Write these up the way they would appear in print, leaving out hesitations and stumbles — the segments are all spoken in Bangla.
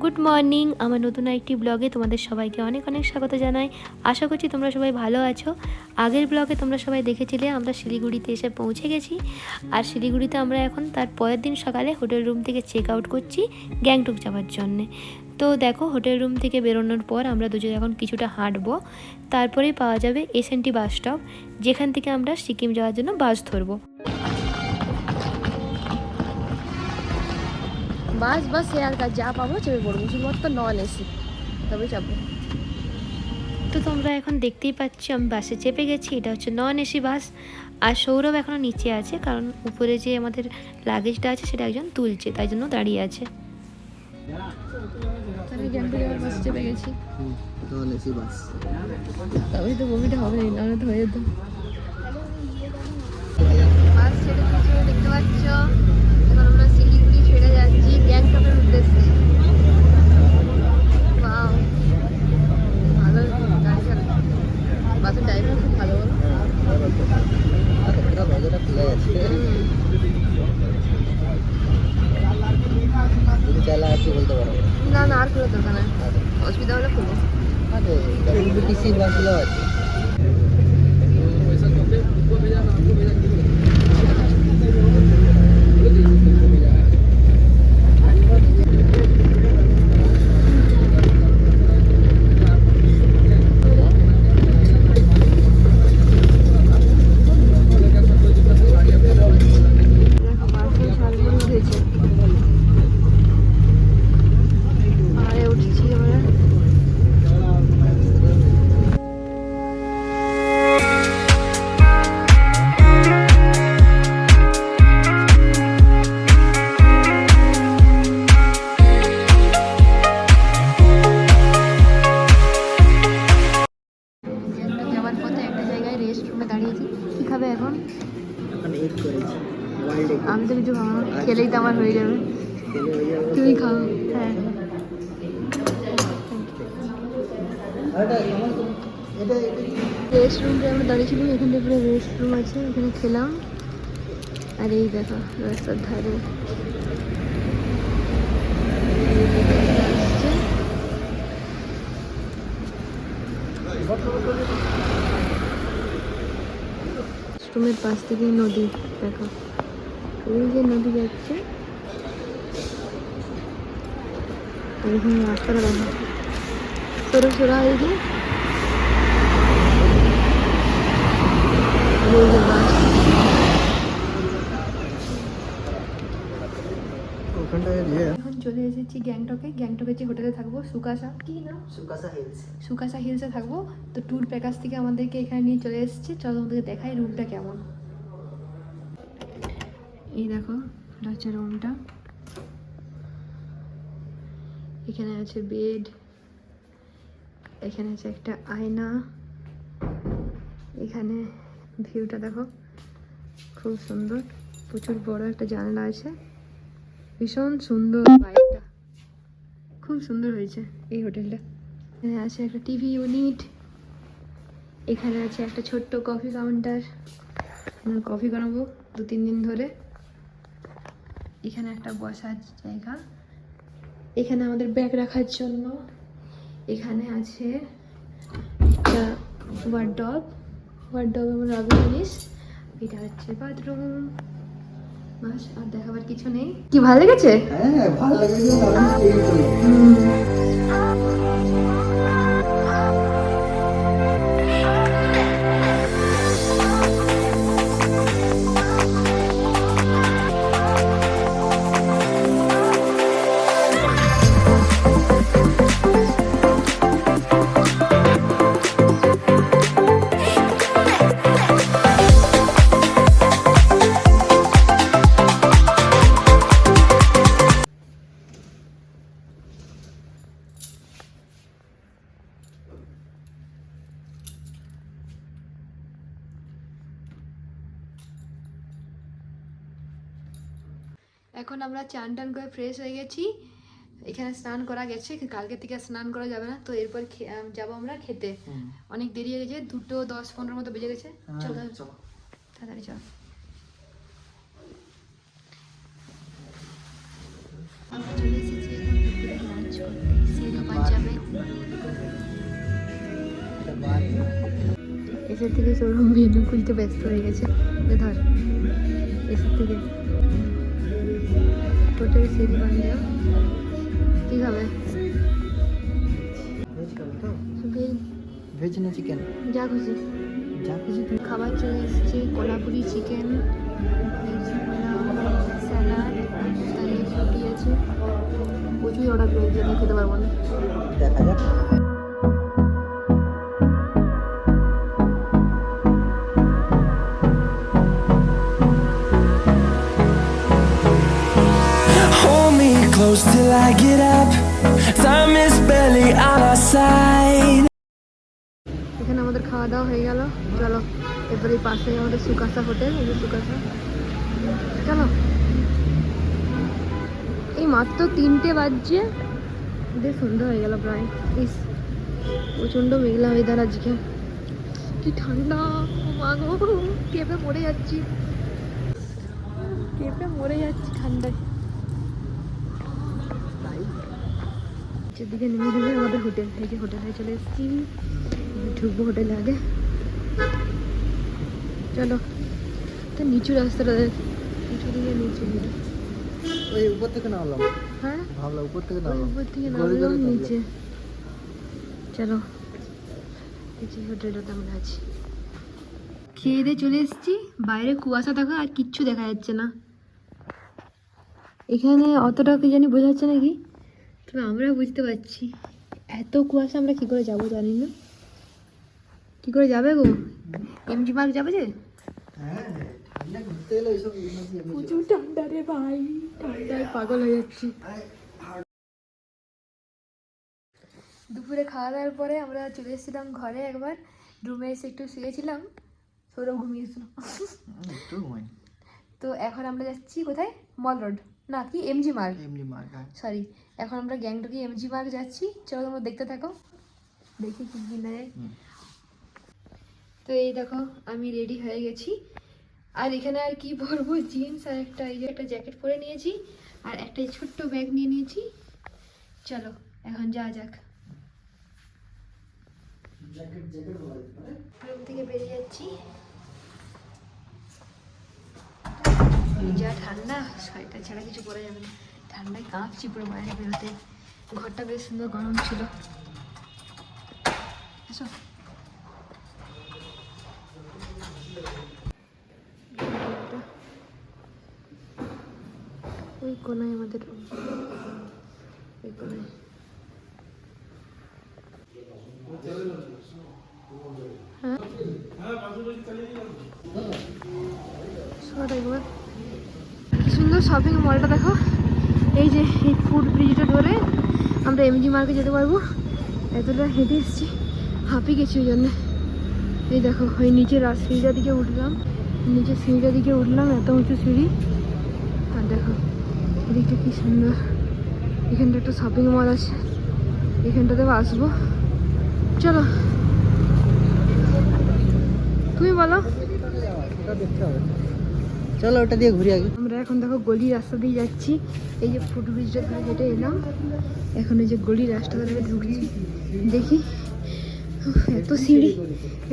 গুড মর্নিং, আমার নতুন একটি ব্লগে তোমাদের সবাইকে অনেক অনেক স্বাগত জানাই। আশা করছি তোমরা সবাই ভালো আছো। আগের ব্লগে তোমরা সবাই দেখেছিলে আমরা শিলিগুড়িতে এসে পৌঁছে গেছি। আর শিলিগুড়িতে আমরা এখন তার পরের দিন সকালে হোটেল রুম থেকে চেক আউট করছি গ্যাংটক যাওয়ার জন্যে। তো দেখো, হোটেল রুম থেকে বেরোনোর পর আমরা দুজন এখন কিছুটা হাঁটবো, তারপরেই পাওয়া যাবে এসএনটি বাস স্টপ, যেখান থেকে আমরা সিকিম যাওয়ার জন্য বাস ধরবো। বাস শেয়ার কাজ যা পাবো চেপে পড়বো, শুধুমাত্র নন এসি তবে চাপবো। তো তোমরা এখন দেখতেই পাচ্ছ আমি বাসে চেপে গেছি। এটা হচ্ছে নন এসি বাস। আর সৌরভ এখনও নিচে আছে, কারণ উপরে যে আমাদের লাগেজটা আছে সেটা একজন তুলছে, তাই জন্য দাঁড়িয়ে আছে। আমি গ্যাংটক যাওয়ার বাসে চেপে গেছি, নন এসি বাস। তবেই তো বমিটা হবে, নাহলে তো হয়ে যেত। বাস ছেড়ে দিয়েছে, দেখতে পাচ্ছ। এখন আমরা শিলিগুড়ি ছেড়ে যাচ্ছি গ্যাংটকের উদ্দেশ্যে। ওয়াও, ভালো গাড়ি চালায়, বাসের ড্রাইভার খুব ভালো। দরজাটা খুলে গেছে, যদি চাইলে আর কি বলতে পারো। না না, আর খোলার দরকার নেই, অসুবিধা হলে খুলবো। টিসির বাসগুলো আছে। আমি তো কিছু খাবো না, খেলেই তো আমার হয়ে যাবে। তুমি খাও। হ্যাঁ, রেস্ট রুমে আমরা দাঁড়িয়েছিলাম, এখানে পুরো রেস্ট রুম আছে, এখানে খেলাম। আর এই দেখো রাস্তার ধারে রুমের পাশ থেকে নদী দেখো, ওই যে নদী যাচ্ছে, আর এখানে রাস্তাটা দেখো সরু সরা এই যে এখন চলে এসেছি গ্যাংটকে। গ্যাংটকে যে হোটেলে থাকবো, সুকাসা, কি না, সুকাসা হিলসে থাকবো। তো ট্যুর প্যাকেজ থেকে আমাদেরকে এখানে নিয়ে চলে এসেছে। চলো তোমাদেরকে দেখাই রুমটা কেমন। এই দেখো, এটা হচ্ছে রুমটা। এখানে আছে বেড, এখানে আছে একটা আয়না, এখানে ভিউটা দেখো খুব সুন্দর, প্রচুর বড় একটা জানলা আছে, ভীষণ সুন্দর বাইকটা, খুব সুন্দর হয়েছে এই হোটেলটা। এখানে আছে একটা টিভি ইউনিট, এখানে আছে একটা ছোট্ট কফি কাউন্টার, কফি বানাবো 2-3 দিন ধরে। এখানে একটা বসার জায়গা, এখানে আমাদের ব্যাগ রাখার জন্য। এখানে আছে একটা ওয়ার্ডরোব আমার রাখবো জিনিস। এটা হচ্ছে বাথরুম, বাস আর দেখাবার কিছু নেই। কি ভালো লেগেছে? হ্যাঁ, ভালো লেগেছে। এখন আমরা চান টান করে ফ্রেশ হয়ে গেছি। এখানে স্নান করা গেছে, কালকে থেকে স্নান করা যাবে না। তো এরপর যাবো আমরা খেতে। অনেক দেরি হয়ে গেছে, 2:10-15 মতো বেজে গেছে। চল তাড়াতাড়ি চল। আমরা চলে এসেছি এখন দুপুরে লাঞ্চ করতে। এসের থেকে সৌরভ মেনু খুলতে ব্যস্ত হয়ে গেছে। ধর এসের থেকে হোটেল সেট বান দেওয়া। কী খাবে? ভেজ খাবে তো? ভেজ, ভেজ না চিকেন? যা খুশি। যা খুশি তুমি। খাবার চলে এসেছে, কোলাপুরি চিকেন, স্যালাড, স্যালাড রুটি আছে। প্রচুর অর্ডার করেছি, আমি খেতে পারবো না। দেখা যাক। Hold me close till I get up. Time is barely on our side. এখানে আমাদের খাওয়া দাওয়া হয়ে গেল। চলো এরপরে পাশে আমাদের সুকাসা হোটেল, এই যে সুকাসা। চলো, এই মাত্র 3টে বাজছে, বেশ সন্ধ্যা হয়ে গেল প্রায়। ইস, প্রচণ্ড মেঘলা ওয়েদার আজকে, কি ঠান্ডা। ও মা গো, কেঁপে মরে যাচ্ছি, কেঁপে মরে যাচ্ছি ঠান্ডায়। যেদিকে নেমে নেমে আমাদের হোটেল, এই যে হোটেলে চলে এসেছি। ঢুকবো হোটেলে আগে। চলো, তো নিচু রাস্তাটা দেখ, নিচু দিকে নিচু দিকে। ওই উপর থেকে নামলাম। হ্যাঁ, ভাবলাম উপর থেকে ওই নামলাম। উপর থেকে গড়ে গড়ে নামলাম নামলাম। নিচে। চলো, এই যে হোটেলটাতে আমরা আছি। খেয়ে দিয়ে চলে এসেছি। বাইরে কুয়াশা থাকা আর কিচ্ছু দেখা যাচ্ছে না। এখানে অতটা কি জানি বোঝা যাচ্ছে নাকি, তবে আমরা বুঝতে পারছি। এত কুয়াশা আমরা কি করে যাব জানি না। কি করে যাবে গো? এমজি মার্ক যাবে যে? হ্যাঁ, ঠান্ডা ঘুরতে গেলে এইসব emergency এমনি প্রচুর ঠান্ডা রে ভাই, ঠান্ডায় পাগল হয়ে যাচ্ছি। দুপুরে খাওয়া দাওয়ার পরে আমরা চলে এসেছিলাম ঘরে। একবার রুমে এসে একটু শুয়েছিলাম, সৌরভ ঘুমিয়েছিল। একটু ঘুমাই। তো এখন আমরা যাচ্ছি কোথায়? মল রোড না কি এমজি মার্গ, এমনি মার খায়। সরি। এখন আমরা গ্যাংটকে এমজি মার্গ যাচ্ছি। চলো তোমরা দেখতে থাকো, দেখি কি কিনা যায়। তো এই দেখো আমি রেডি হয়ে গেছি। আর এখানে আর কি পরবো, জিন্স আর একটা এই যে একটা জ্যাকেট পরে নিয়েছি, আর একটা ছোট্ট ব্যাগ নিয়ে নিয়েছি। চলো এখন যাওয়া যাক। রুম থেকে বেরিয়ে যাচ্ছি। যা ঠান্ডা, সোয়েটার ছাড়া কিছু পরা যাবে না। ঠান্ডায় কাঁপছি পুরো বাইরে বেরোতে। ঘরটা বেশ সুন্দর গরম ছিল। এসো। ওই কোনায় আমাদের রুম, ওই কোনায়। হ্যাঁ, একবার কি সুন্দর শপিং মলটা দেখো। এই যে এই ফুট ব্রিজটা ধরে আমরা এমজি মার্কে যেতে পারবো। এতটা হেঁটে এসেছি, হাঁপিয়ে গেছি ওই জন্যে। এই দেখো ওই নিচের সিঁড়িটার দিকে উঠলাম, নিচের সিঁড়িটার দিকে উঠলাম, এত উঁচু সিঁড়ি। আর দেখো এদিকটা কি সুন্দর। এখানটা একটা শপিং মল আছে, এখানটাতেও আসবো। চলো তুমি বলো। ওটা দেখতে হবে। চলো ওটা দিয়ে ঘুরে আগে। আমরা এখন দেখো গলি রাস্তা দিয়ে যাচ্ছি। এই যে ফুট ব্রিজটা ধরে হেঁটে এলাম, এখন এই যে গলি রাস্তা ধরে ঢুকছি। দেখি উফ, এত সিঁড়ি।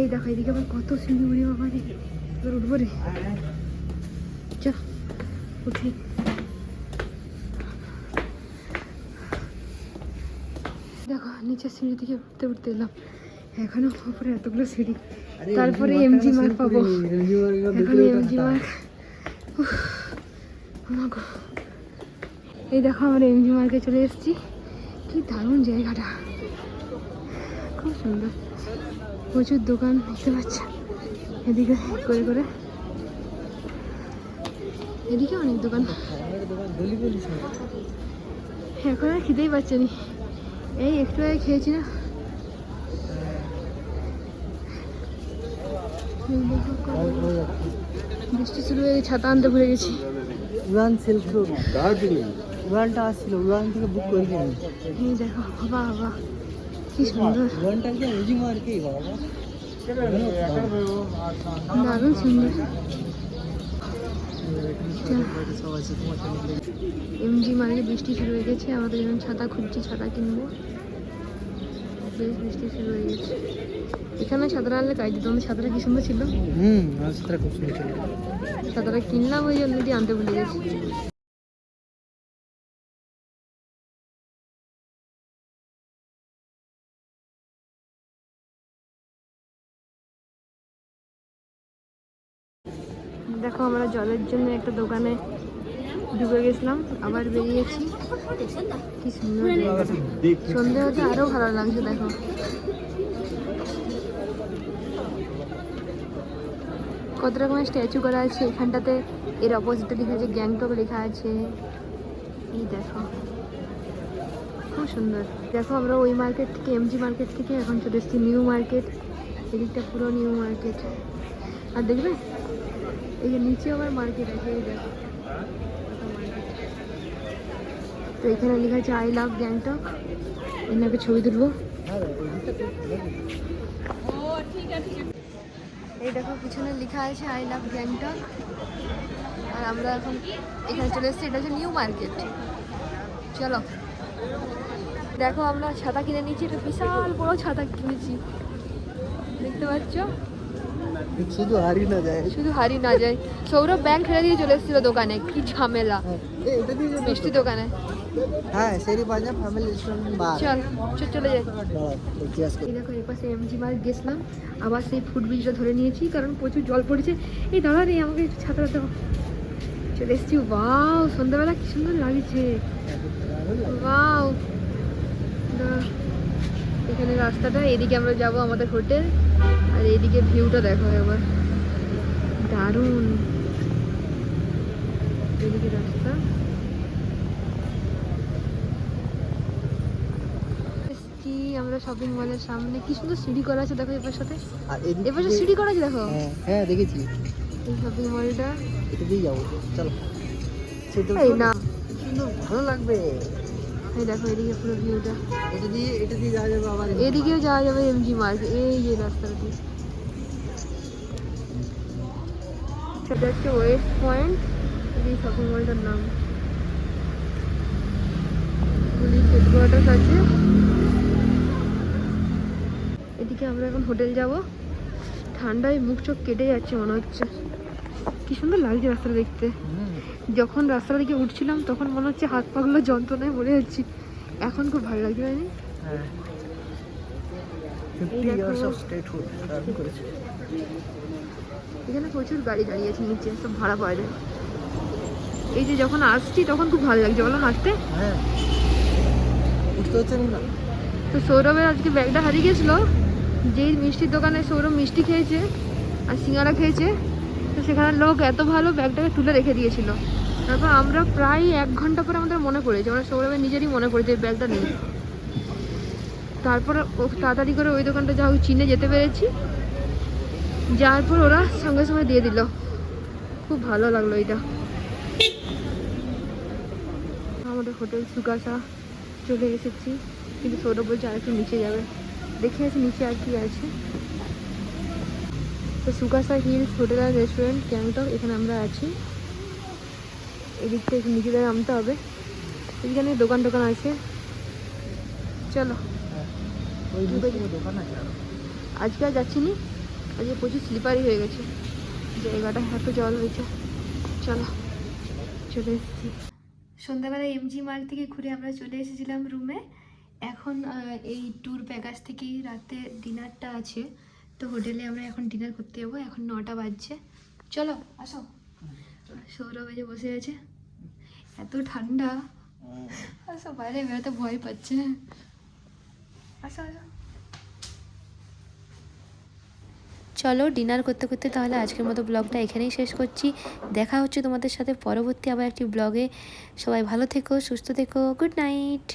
এই দেখো এদিকে আবার কত সিঁড়ি, উড়ে বাবা রে, এবার উঠবো রে। চল উঠি। দেখো নিচের সিঁড়ি থেকে উঠতে উঠতে এলাম, এখনো উপরে এতগুলো সিঁড়ি। তারপরে এমজি মার্ক পাবো। এখন এমজি মার্ক। এই দেখো আমরা এমজি মার্কে চলে এসেছি। কি দারুণ জায়গাটা, খুব সুন্দর। প্রচুর দোকান দেখতে পাচ্ছ এদিকে করে করে, এদিকে অনেক দোকান। এখন আর খিদেই পাচ্ছে নি, এই একটু আগে খেয়েছি না। বৃষ্টি শুরু হয়ে গেছে, ছাতা আনতে ভুলে গেছি। উড়ান সিল্ক রোড, দার্জিলিং। উড়ানটা আসছিল, উড়ান থেকে বুক করে দিন। এই দেখো হবা হবা, কি সুন্দর, উড়ানটা কি এমজি মার্কেই বাবা, দারুণ সুন্দর। এমজি মার্কে বৃষ্টি শুরু হয়ে গেছে, আমাদের যেমন ছাতা খুঁজছি, ছাতা কিনবো। বেশ বৃষ্টি শুরু হয়ে গেছে। এখানে সাঁতার আনলে কাজ দিত, আমাদের সাঁতারা কি সুন্দর ছিল। রাস্তাটা খুব সুন্দর ছিল। সাঁতারা কিনলাম, ওই জন্য দিয়ে আনতে ভুলে গেছি। দেখো আমরা জলের জন্য একটা দোকানে ঢুকে গেছিলাম, আবার বেরিয়েছি। কি সুন্দর জায়গাটা, সন্ধে হতে আরো ভালো লাগছে। দেখো কত রকমের স্ট্যাচু করা আছে এখানটাতে। এর অপোজিটে লেখা আছে গ্যাংটক লেখা আছে। এই দেখো খুব সুন্দর। দেখো আমরা ওই মার্কেট থেকে, এমজি মার্কেট থেকে এখন চলে এসেছি নিউ মার্কেট। এদিকটা পুরো নিউ মার্কেট। আর দেখবে এই যে নিচে আবার মার্কেট আছে, এই দেখো কত মার্কেট। তো এখানে লেখা আছে আই লাভ গ্যাংটক। এনাকে ছবি তুলবো। এই দেখো পিছনে লেখা আছে আই লাভ গ্যাংটক। আর আমরা এখন এখানে চলে এসেছি, এটা হচ্ছে নিউ মার্কেট। চলো দেখো আমরা ছাতা কিনে নিয়েছি, এটা বিশাল বড় ছাতা কিনেছি, দেখতে পাচ্ছ। শুধু হারি না যায়, শুধু হারি না যায়। সৌরভ ব্যাংক ফেলে দিয়ে চলে এসেছিল দোকানে, কি ঝামেলা মিষ্টি দোকানে। হ্যাঁ সেরি বাজার ফ্যামিলি রেস্টুরেন্ট বার। চল চলে যাই। ইতিহাস এই দেখো এপাশে এমজি মার্ক গেছিলাম, আবার সেই ফুট ব্রিজটা ধরে নিয়েছি কারণ প্রচুর জল পড়েছে। এই দাদা নেই, আমাকে একটু ছাতাটা দাও। চলে এসেছি। ওয়াও সন্ধ্যাবেলা কি সুন্দর লাগছে। ওয়াও এখানে রাস্তাটা, এদিকে আমরা যাব আমাদের হোটেল, আর এইদিকে ভিউটা দেখো একবার, দারুণ। এদিকে রাস্তা। এসছি আমরা শপিং মলের সামনে। কি সুন্দর সিঁড়ি করা আছে দেখো এবার সাথে, আর এদিকে এবার সিঁড়ি করা আছে দেখো। হ্যাঁ দেখেছি। এই শপিং মলটা এটা দিয়ে যাবো, চলো। সেটা এই না, সুন্দর, ভালো লাগবে। এই দেখো এদিকে পুরো ভিউটা। এটা দিয়ে যাওয়া যাবে আবার। এদিকেও যাওয়া যাবে এমজি মার্ক, এই যে রাস্তাটা দিয়ে। সেটা হচ্ছে ওয়েস্ট পয়েন্ট, এই শপিং মলটার নাম। পুলিশ হেডকোয়ার্টার আছে। এদিকে আমরা এখন হোটেল যাব। ঠান্ডায় মুখ চোখ কেটে যাচ্ছে মনে হচ্ছে। কি সুন্দর লাগছে রাস্তাটা দেখতে। যখন রাস্তাটা দিকে উঠছিলাম তখন মনে হচ্ছে হাত পাগুলো যন্ত্রণায় মরে যাচ্ছি, এখন খুব ভালো লাগছে। তাই না? এই দেখো এখানে প্রচুর গাড়ি দাঁড়িয়ে আছে, নিচে সব ভাড়া পাওয়া যায়। এই যে যখন আসছি তখন খুব ভালো লাগছে বলো হাঁটতে। হ্যাঁ বুঝতে হচ্ছে না। তো সৌরভের আজকে ব্যাগটা হারিয়ে গেছিলো, যেই মিষ্টির দোকানে সৌরভ মিষ্টি খেয়েছে আর সিঙ্গারা খেয়েছে, তো সেখানে লোক এত ভালো ব্যাগটাকে তুলে রেখে দিয়েছিল। তারপর আমরা প্রায় 1 ঘন্টা পরে আমাদের মনে পড়েছে, মানে সৌরভের নিজেরই মনে পড়েছে এই ব্যাগটা নেই। তারপর ও তাড়াতাড়ি করে ওই দোকানটা যা হোক চিনে যেতে পেরেছি, যাওয়ার পর ওরা সঙ্গে সঙ্গে দিয়ে দিল। খুব ভালো লাগলো এটা। আমাদের হোটেল সুকাসা চলে এসেছি, কিন্তু সৌরভ বলছে আর একটু নিচে যাবে। দেখে আছি নিচে আর কি আছে। তো সুকাসা হিলস হোটেল আর রেস্টুরেন্ট গ্যাংটক, এখানে আমরা আছি। এদিক থেকে একটু নিচে দিয়ে নামতে হবে। এখানে দোকান টোকান আছে, চলো। দোকান আছে আজকে আর যাচ্ছি নি, আজকে প্রচুর স্লিপারই হয়ে গেছে জায়গাটা, এত জল হয়েছে। চলো চলে এসেছি। সন্ধ্যাবেলা এমজি মার্ক থেকে ঘুরে আমরা চলে এসেছিলাম রুমে। এখন এই ট্যুর প্যাকেজ থেকেই রাতে ডিনারটা আছে, তো হোটেলে আমরা এখন ডিনার করতে যাবো। এখন 9টা বাজছে, চলো আসো। সৌরভ যে বসে আছে, এত ঠান্ডা, আসো বাইরে বেরোতে ভয় পাচ্ছে। আসো আসো। চলো ডিনার করতে করতে তাহলে আজকের মতো ব্লগটা এখানেই শেষ করছি। দেখা হচ্ছে তোমাদের সাথে পরবর্তী আবার একটি ব্লগে। সবাই ভালো থেকো, সুস্থ থেকো, গুড নাইট।